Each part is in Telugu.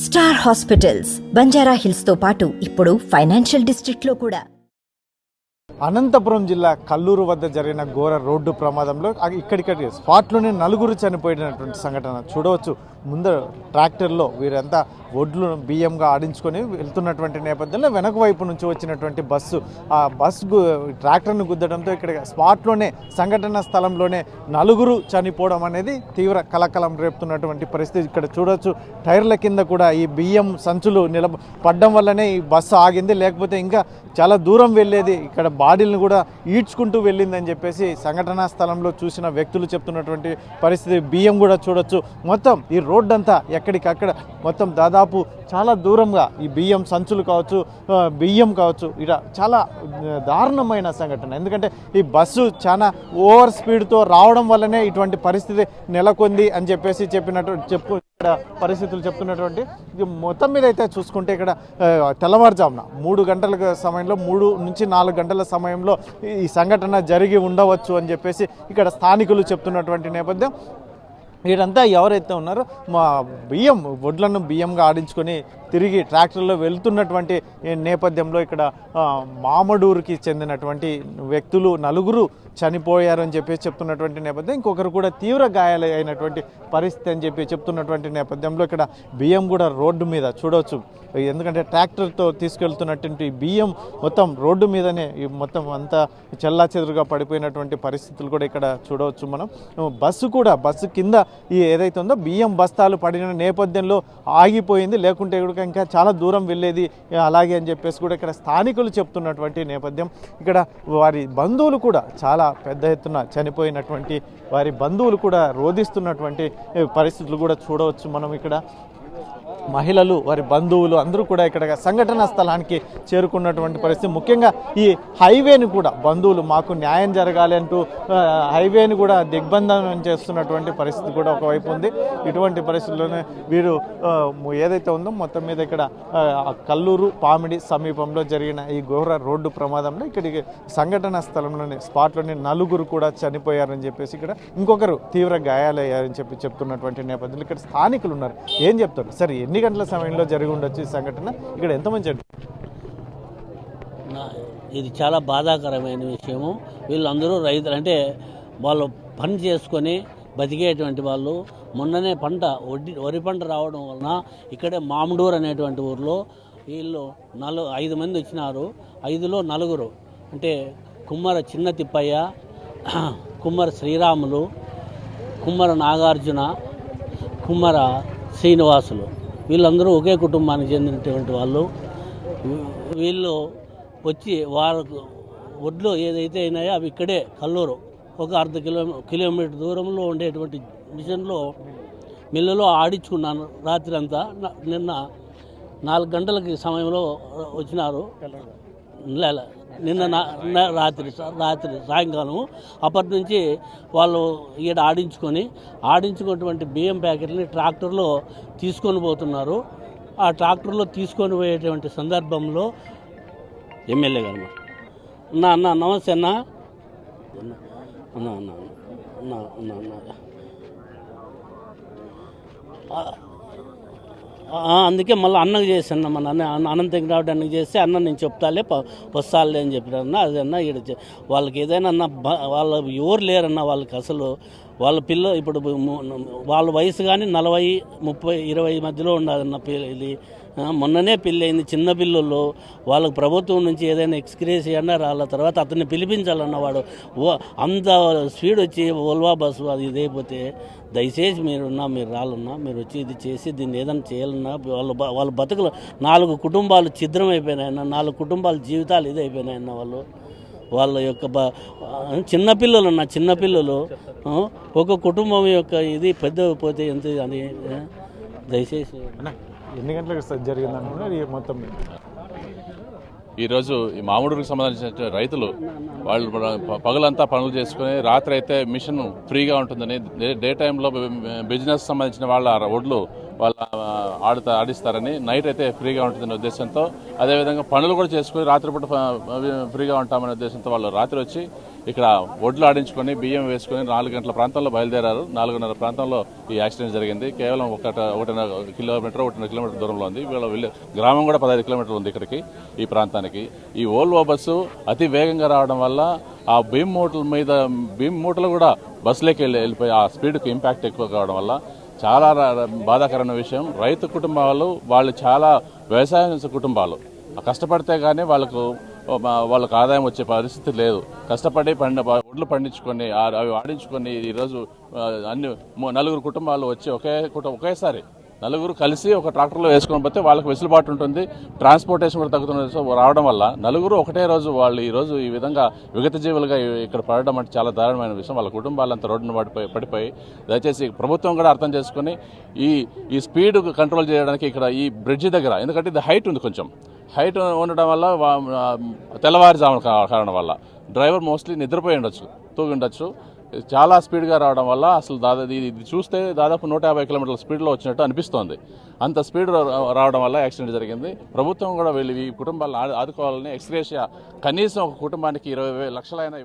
స్టార్ హాస్పిటల్స్ బంజారా హిల్స్ తో పాటు ఇప్పుడు ఫైనాన్షియల్ డిస్ట్రిక్ట్ లో కూడా. అనంతపురం జిల్లా కల్లూరు వద్ద జరిగిన ఘోర రోడ్డు ప్రమాదంలో ఇక్కడిక్కడి స్పాట్లోనే నలుగురు చనిపోయినటువంటి సంఘటన చూడవచ్చు. ముందర ట్రాక్టర్లో వీరంతా ఒడ్లు బియ్యంగా ఆడించుకొని వెళ్తున్నటువంటి నేపథ్యంలో వెనక వైపు నుంచి వచ్చినటువంటి బస్సు ట్రాక్టర్ను గుద్దడంతో ఇక్కడ స్పాట్లోనే సంఘటన స్థలంలోనే నలుగురు చనిపోవడం అనేది తీవ్ర కలకలం రేపుతున్నటువంటి పరిస్థితి ఇక్కడ చూడవచ్చు. టైర్ల కింద కూడా ఈ బియ్యం సంచులు పడ్డం వల్లనే ఈ బస్సు ఆగింది, లేకపోతే ఇంకా చాలా దూరం వెళ్ళేది. ఇక్కడ బాడీలను కూడా ఈడ్చుకుంటూ వెళ్ళిందని చెప్పేసి సంఘటనా స్థలంలో చూసిన వ్యక్తులు చెప్తున్నటువంటి పరిస్థితి. బియ్యం కూడా చూడొచ్చు. మొత్తం ఈ రోడ్డు అంతా ఎక్కడికక్కడ మొత్తం దాదాపు చాలా దూరంగా ఈ బియ్యం సంచులు కావచ్చు, బియ్యం కావచ్చు, ఇక్కడ చాలా దారుణమైన సంఘటన. ఎందుకంటే ఈ బస్సు చాలా ఓవర్ స్పీడ్తో రావడం వల్లనే ఇటువంటి పరిస్థితి నెలకొంది అని చెప్పేసి ఇక్కడ పరిస్థితులు చెప్తున్నటువంటి మొత్తం మీద అయితే చూసుకుంటే ఇక్కడ తెల్లవారుజామున 3 గంటల సమయంలో 3 నుంచి 4 గంటల సమయంలో ఈ సంఘటన జరిగి ఉండవచ్చు అని చెప్పేసి ఇక్కడ స్థానికులు చెప్తున్నటువంటి నేపథ్యం. వీరంతా ఎవరైతే ఉన్నారో మా ఒడ్లను బియ్యంగా ఆడించుకొని తిరిగి ట్రాక్టర్లో వెళ్తున్నటువంటి నేపథ్యంలో ఇక్కడ మామడూరుకి చెందినటువంటి వ్యక్తులు నలుగురు చనిపోయారని చెప్పేసి చెప్తున్నటువంటి నేపథ్యం. ఇంకొకరు కూడా తీవ్ర గాయాలైనటువంటి పరిస్థితి అని చెప్పి చెప్తున్నటువంటి నేపథ్యంలో ఇక్కడ బియ్యం కూడా రోడ్డు మీద చూడవచ్చు. ఎందుకంటే ట్రాక్టర్తో తీసుకెళ్తున్నటువంటి బియ్యం మొత్తం రోడ్డు మీదనే మొత్తం అంతా చెల్లాచెదురుగా పడిపోయినటువంటి పరిస్థితులు కూడా ఇక్కడ చూడవచ్చు మనం. బస్సు కింద ఈ ఏదైతే ఉందో బియ్యం బస్తాలు పడిన నేపథ్యంలో ఆగిపోయింది, లేకుంటే ఇంకా చాలా దూరం వెళ్ళేది అలాగే అని చెప్పేసి కూడా ఇక్కడ స్థానికులు చెప్తున్నటువంటి నేపథ్యం. ఇక్కడ వారి బంధువులు కూడా చాలా పెద్ద ఎత్తున చనిపోయినటువంటి వారి బంధువులు కూడా రోధిస్తున్నటువంటి పరిస్థితులు కూడా చూడవచ్చు మనం. ఇక్కడ మహిళలు వారి బంధువులు అందరూ కూడా ఇక్కడ సంఘటనా స్థలానికి చేరుకున్నటువంటి పరిస్థితి. ముఖ్యంగా ఈ హైవేని కూడా బంధువులు మాకు న్యాయం జరగాలి అంటూ హైవేని కూడా దిగ్బంధనం చేస్తున్నటువంటి పరిస్థితి కూడా ఒకవైపు ఉంది. ఇటువంటి పరిస్థితుల్లోనే వీరు ఏదైతే ఉందో మొత్తం మీద ఇక్కడ కల్లూరు పామిడి సమీపంలో జరిగిన ఈ ఘోర రోడ్డు ప్రమాదంలో ఇక్కడికి సంఘటనా స్థలంలోనే స్పాట్లోనే నలుగురు కూడా చనిపోయారని చెప్పేసి ఇక్కడ ఇంకొకరు తీవ్ర గాయాలయ్యారని చెప్తున్నటువంటి నేపథ్యంలో ఇక్కడ స్థానికులు ఉన్నారు. ఏం చెప్తారు సరే, ఎన్ని గంటల సమయంలో జరిగి ఉండొచ్చు ఈ సంఘటన, ఇక్కడ ఎంతమంది? ఇది చాలా బాధాకరమైన విషయము. వీళ్ళందరూ రైతులు, అంటే వాళ్ళు పని చేసుకొని బతికేటువంటి వాళ్ళు. మొన్ననే వరి పంట రావడం వలన ఇక్కడే మామడూరు అనేటువంటి ఊర్లో వీళ్ళు 5 మంది వచ్చినారు. 5లో 4 అంటే కుమ్మర చిన్న తిప్పయ్య, కుమ్మర శ్రీరాములు, కుమ్మర నాగార్జున, కుమ్మర శ్రీనివాసులు, వీళ్ళందరూ ఒకే కుటుంబానికి చెందినటువంటి వాళ్ళు. వీళ్ళు వచ్చి వాళ్ళకు ఒడ్లు ఏదైతే అయినాయో అవి ఇక్కడే కల్లూరు ఒక 1/2 కిలోమీటర్ దూరంలో ఉండేటువంటి మిషన్లో మిల్లులో ఆడించుకున్నాను రాత్రి అంతా. నిన్న 4 గంటలకి సమయంలో వచ్చినారు. నిన్న రాత్రి సాయంకాలం అప్పటి నుంచి వాళ్ళు ఈడ ఆడించుకున్నటువంటి బియ్యం ప్యాకెట్ని ట్రాక్టర్లో తీసుకొని పోతున్నారు. ఆ ట్రాక్టర్లో తీసుకొని పోయేటువంటి సందర్భంలో ఎమ్మెల్యే గారు అన్న నమస్తే అన్న అందుకే మళ్ళీ అన్నకు చేశాను. మన అన్నం తెగిరావడం అన్నకు చేస్తే అన్న నేను చెప్తాలే వస్తాలే అని చెప్పినారన్న. అదన్నా ఇక్కడ వాళ్ళకి ఏదైనా అన్న వాళ్ళ ఎవరు లేరన్న వాళ్ళకి అసలు. వాళ్ళ ఇప్పుడు వాళ్ళ వయసు కానీ 40, 30, 20 మధ్యలో ఉండదన్న ఇది. మొన్ననే పెళ్ళయింది, చిన్న పిల్లలు. వాళ్ళకు ప్రభుత్వం నుంచి ఏదైనా ఎక్స్గ్రేస్ అన్నా రాళ్ళ తర్వాత అతన్ని పిలిపించాలన్న. వాడు అంత స్పీడ్ వచ్చి ఓల్వా బస్సు అది ఇదైపోతే దయచేసి మీరు రాళ్ళన్నా, మీరు వచ్చి ఇది చేసి దీన్ని ఏదైనా చేయాలన్నా. వాళ్ళ బతుకులు 4 కుటుంబాలు ఛిద్రం అయిపోయినాయన్న, 4 కుటుంబాల జీవితాలు ఇదైపోయినాయన్న. వాళ్ళ యొక్క చిన్నపిల్లలు ఒక కుటుంబం యొక్క ఇది పెద్ద పోతే ఎంత అని దయచేసి. ఎన్ని గంటలకు జరిగిందన్న మొత్తం? ఈరోజు ఈ మామూడుకి సంబంధించిన రైతులు వాళ్ళు పగలంతా పనులు చేసుకుని రాత్రి అయితే మిషన్ ఫ్రీగా ఉంటుందని డే టైంలో బిజినెస్ సంబంధించిన వాళ్ళ ఒడ్లు వాళ్ళ ఆడిస్తారని, నైట్ అయితే ఫ్రీగా ఉంటుందనే ఉద్దేశంతో, అదేవిధంగా పనులు కూడా చేసుకుని రాత్రిపూట ఫ్రీగా ఉంటామనే ఉద్దేశంతో వాళ్ళు రాత్రి వచ్చి ఇక్కడ ఒడ్లు ఆడించుకొని బియ్యం వేసుకొని 4 గంటల ప్రాంతంలో బయలుదేరారు. 4:30 ప్రాంతంలో ఈ యాక్సిడెంట్ జరిగింది. కేవలం 1.5 కిలోమీటర్ దూరంలో ఉంది. వీళ్ళ గ్రామం కూడా 15 కిలోమీటర్లు ఉంది ఇక్కడికి, ఈ ప్రాంతానికి. ఈ ఓల్వో బస్సు అతి వేగంగా రావడం వల్ల ఆ భీమ్ మూటలు కూడా బస్సులోకి వెళ్ళిపోయి ఆ స్పీడ్కి ఇంపాక్ట్ ఎక్కువ కావడం వల్ల చాలా బాధాకరమైన విషయం. రైతు కుటుంబాలు వాళ్ళు చాలా వ్యవసాయ కుటుంబాలు, కష్టపడితే కానీ వాళ్ళకు ఆదాయం వచ్చే పరిస్థితి లేదు. కష్టపడి ఒడ్లు పండించుకొని అవి ఆడించుకొని ఈరోజు అన్ని 4 కుటుంబాలు వచ్చి ఒకేసారి నలుగురు కలిసి ఒక ట్రాక్టర్లో వేసుకొని పోతే వాళ్ళకి వెసులుబాటు ఉంటుంది, ట్రాన్స్పోర్టేషన్ కూడా తగ్గుతుంది. రావడం వల్ల నలుగురు ఒకటే రోజు వాళ్ళు ఈరోజు ఈ విధంగా విగత జీవులుగా ఇక్కడ పడడం అంటే చాలా దారుణమైన విషయం. వాళ్ళ కుటుంబాలంతా రోడ్డును పడిపోయి దయచేసి ప్రభుత్వం కూడా అర్థం చేసుకుని ఈ స్పీడ్ కంట్రోల్ చేయడానికి ఇక్కడ ఈ బ్రిడ్జి దగ్గర, ఎందుకంటే ఇది హైట్ ఉంది, కొంచెం హైట్ ఉండడం వల్ల తెల్లవారుజామున కారణం వల్ల డ్రైవర్ మోస్ట్లీ నిద్రపోయి ఉండొచ్చు, తూగి ఉండొచ్చు. చాలా స్పీడ్గా రావడం వల్ల అసలు ఇది చూస్తే దాదాపు 150 కిలోమీటర్ల స్పీడ్లో వచ్చినట్టు అనిపిస్తోంది. అంత స్పీడ్ రావడం వల్ల యాక్సిడెంట్ జరిగింది. ప్రభుత్వం కూడా వీళ్ళు ఈ కుటుంబాలను ఆదుకోవాలని ఎక్స్గ్రేషియా కనీసం ఒక కుటుంబానికి 20 లక్షలైనా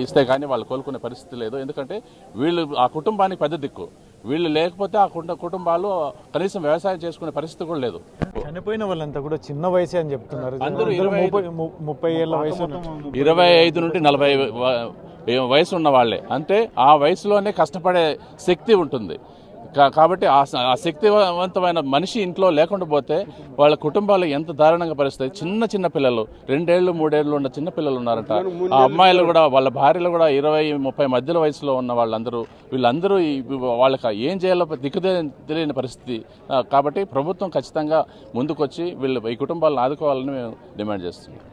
ఇస్తే కానీ వాళ్ళు కోలుకునే పరిస్థితి లేదు. ఎందుకంటే వీళ్ళు ఆ కుటుంబానికి పెద్ద దిక్కు. వీళ్ళు లేకపోతే ఆ కుటుంబాలు కనీసం వ్యవసాయం చేసుకునే పరిస్థితి కూడా లేదు. చనిపోయిన వాళ్ళంతా కూడా చిన్న వయసే అని చెప్తున్నారు. అందరూ 30 ఏళ్ల వయసు, 25 నుండి 40 వయసు ఉన్న వాళ్ళే. అంటే ఆ వయసులోనే కష్టపడే శక్తి ఉంటుంది. కాబట్టి ఆ శక్తివంతమైన మనిషి ఇంట్లో లేకుండా పోతే వాళ్ళ కుటుంబాలు ఎంత దారుణంగా పరిస్థితి. చిన్న పిల్లలు 2 ఏళ్ళు 3 ఏళ్ళు ఉన్న చిన్న పిల్లలు ఉన్నారంట. ఆ అమ్మాయిలు కూడా, వాళ్ళ భార్యలు కూడా 20-30 మధ్యలో వయసులో ఉన్న వీళ్ళందరూ వాళ్ళకి ఏం చేయాలో తెలియని పరిస్థితి. కాబట్టి ప్రభుత్వం ఖచ్చితంగా ముందుకొచ్చి ఈ కుటుంబాలను ఆదుకోవాలని మేము డిమాండ్ చేస్తున్నాం.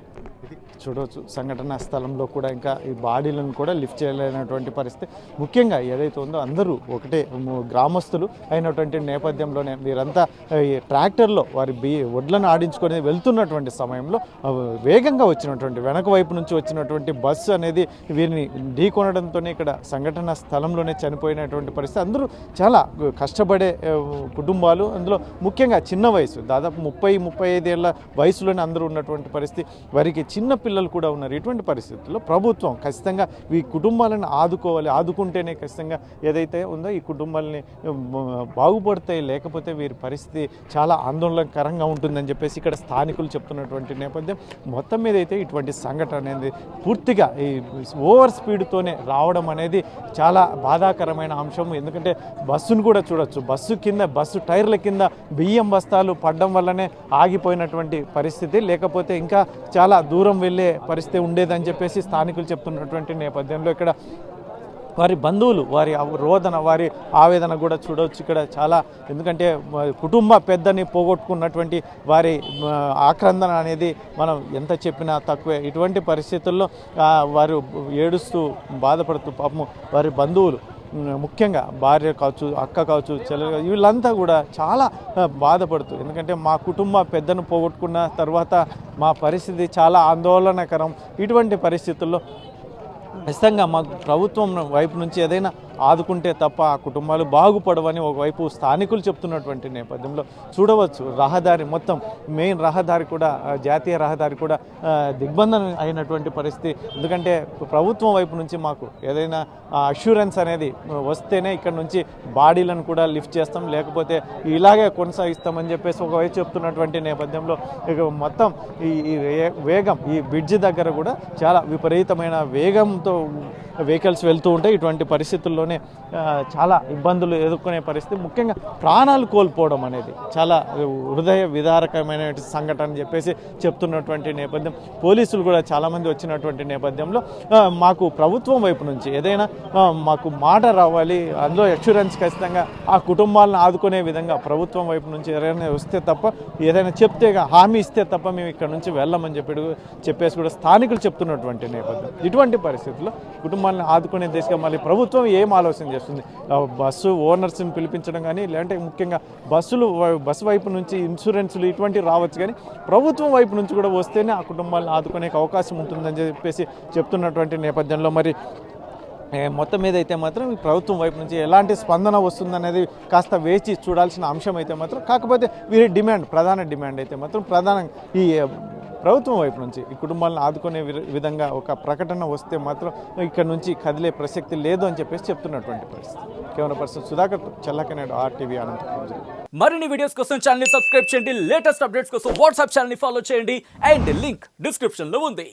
చూడవచ్చు సంఘటన స్థలంలో కూడా ఇంకా ఈ బాడీలను కూడా లిఫ్ట్ చేయలేనటువంటి పరిస్థితి. ముఖ్యంగా ఏదైతే ఉందో అందరూ ఒకటే గ్రామస్తులు అయినటువంటి నేపథ్యంలోనే వీరంతా ఈ ట్రాక్టర్లో వారి ఒడ్లను ఆడించుకొని వెళ్తున్నటువంటి సమయంలో వేగంగా వచ్చినటువంటి వెనక వైపు నుంచి వచ్చినటువంటి బస్సు అనేది వీరిని ఢీకొనడంతో ఇక్కడ సంఘటన స్థలంలోనే చనిపోయినటువంటి పరిస్థితి. అందరూ చాలా కష్టపడే కుటుంబాలు, అందులో ముఖ్యంగా చిన్న వయసు, దాదాపు 30-35 ఏళ్ళ వయసులోనే అందరూ ఉన్నటువంటి పరిస్థితి. వారికి చిన్న పిల్లలు కూడా ఉన్నారు. ఇటువంటి పరిస్థితుల్లో ప్రభుత్వం ఖచ్చితంగా ఈ కుటుంబాలను ఆదుకోవాలి. ఆదుకుంటేనే ఖచ్చితంగా ఏదైతే ఉందో ఈ కుటుంబాలని బాగుపడతాయి. లేకపోతే వీరి పరిస్థితి చాలా ఆందోళనకరంగా ఉంటుందని చెప్పేసి ఇక్కడ స్థానికులు చెప్తున్నటువంటి నేపథ్యం. మొత్తం మీద అయితే ఇటువంటి సంఘటన అనేది పూర్తిగా ఈ ఓవర్ స్పీడ్తోనే రావడం అనేది చాలా బాధాకరమైన అంశం. ఎందుకంటే బస్సును కూడా చూడొచ్చు, బస్సు టైర్ల కింద బియ్యం బస్తాలు పడడం వల్లనే ఆగిపోయినటువంటి పరిస్థితి. లేకపోతే ఇంకా చాలా దూరం వెళ్ళే పరిస్థితి ఉండేదని చెప్పేసి స్థానికులు చెప్తున్నటువంటి నేపథ్యంలో ఇక్కడ వారి బంధువులు వారి రోదన, వారి ఆవేదన కూడా చూడవచ్చు ఇక్కడ చాలా. ఎందుకంటే కుటుంబ పెద్దని పోగొట్టుకున్నటువంటి వారి ఆక్రందన అనేది మనం ఎంత చెప్పినా తక్కువే. ఇటువంటి పరిస్థితుల్లో వారు ఏడుస్తూ బాధపడుతూ పాపం వారి బంధువులు, ముఖ్యంగా భార్య కావచ్చు, అక్క కావచ్చు, చెల్లెలు కావచ్చు, వీళ్ళంతా కూడా చాలా బాధపడుతూ, ఎందుకంటే మా కుటుంబ పెద్దను పోగొట్టుకున్న తర్వాత మా పరిస్థితి చాలా ఆందోళనకరం. ఇటువంటి పరిస్థితుల్లో ఖచ్చితంగా మాకు ప్రభుత్వం వైపు నుంచి ఏదైనా ఆదుకుంటే తప్ప ఆ కుటుంబాలు బాగుపడవని ఒకవైపు స్థానికులు చెప్తున్నటువంటి నేపథ్యంలో చూడవచ్చు. రహదారి మొత్తం మెయిన్ రహదారి కూడా, జాతీయ రహదారి కూడా దిగ్బంధనం అయినటువంటి పరిస్థితి. ఎందుకంటే ప్రభుత్వం వైపు నుంచి మాకు ఏదైనా అష్యూరెన్స్ అనేది వస్తేనే ఇక్కడ నుంచి బాడీలను కూడా లిఫ్ట్ చేస్తాం, లేకపోతే ఇలాగే కొనసాగిస్తామని చెప్పేసి ఒకవైపు చెప్తున్నటువంటి నేపథ్యంలో ఇక మొత్తం ఈ వేగం, ఈ బ్రిడ్జి దగ్గర కూడా చాలా విపరీతమైన వేగంతో వెహికల్స్ వెళ్తూ ఉంటాయి. ఇటువంటి పరిస్థితుల్లోనే చాలా ఇబ్బందులు ఎదుర్కొనే పరిస్థితి. ముఖ్యంగా ప్రాణాలు కోల్పోవడం అనేది చాలా హృదయ విదారకమైన సంఘటన అని చెప్పేసి చెప్తున్నటువంటి నేపథ్యం. పోలీసులు కూడా చాలామంది వచ్చినటువంటి నేపథ్యంలో మాకు ప్రభుత్వం వైపు నుంచి ఏదైనా మాకు మాట రావాలి, అందులో అష్యూరెన్స్ ఖచ్చితంగా ఆ కుటుంబాలను ఆదుకునే విధంగా ప్రభుత్వం వైపు నుంచి ఏదైనా వస్తే తప్ప, ఏదైనా చెప్తే హామీ ఇస్తే తప్ప మేము ఇక్కడ నుంచి వెళ్ళమని చెప్పేసి కూడా స్థానికులు చెప్తున్నటువంటి నేపథ్యం. ఇటువంటి పరిస్థితుల్లో కుటుంబాలను ఆదుకునే దిశగా మళ్ళీ ప్రభుత్వం ఏం ఆలోచన చేస్తుంది? బస్సు ఓనర్స్ని పిలిపించడం కానీ, లేదంటే ముఖ్యంగా బస్సు వైపు నుంచి ఇన్సూరెన్సులు ఇటువంటివి రావచ్చు, కానీ ప్రభుత్వం వైపు నుంచి కూడా వస్తేనే ఆ కుటుంబాలను ఆదుకునే అవకాశం ఉంటుందని చెప్పేసి చెప్తున్నటువంటి నేపథ్యంలో మరి మొత్తం మీద అయితే మాత్రం ఈ ప్రభుత్వం వైపు నుంచి ఎలాంటి స్పందన వస్తుందనేది కాస్త వేచి చూడాల్సిన అంశం అయితే మాత్రం, కాకపోతే వీరి డిమాండ్, ప్రధాన డిమాండ్ అయితే మాత్రం ప్రధానంగా ఈ ప్రభుత్వం వైపు నుంచి ఈ కుటుంబాలను ఆదుకునే విధంగా ఒక ప్రకటన వస్తే మాత్రం ఇక్కడ నుంచి కదిలే ప్రసక్తి లేదు అని చెప్పేసి చెప్తున్నటువంటి పరిస్థితి. Camera person Sudhakar, Challakanedu, RTV Anantapuram జిల్లా. మరిన్ని వీడియోస్ కోసం ఛానల్ ని సబ్స్క్రైబ్ చేయండి, లేటెస్ట్ అప్డేట్స్ కోసం వాట్సాప్ ఛానల్ ని ఫాలో చేయండి అండ్ లింక్ డిస్క్రిప్షన్ లో ఉంది.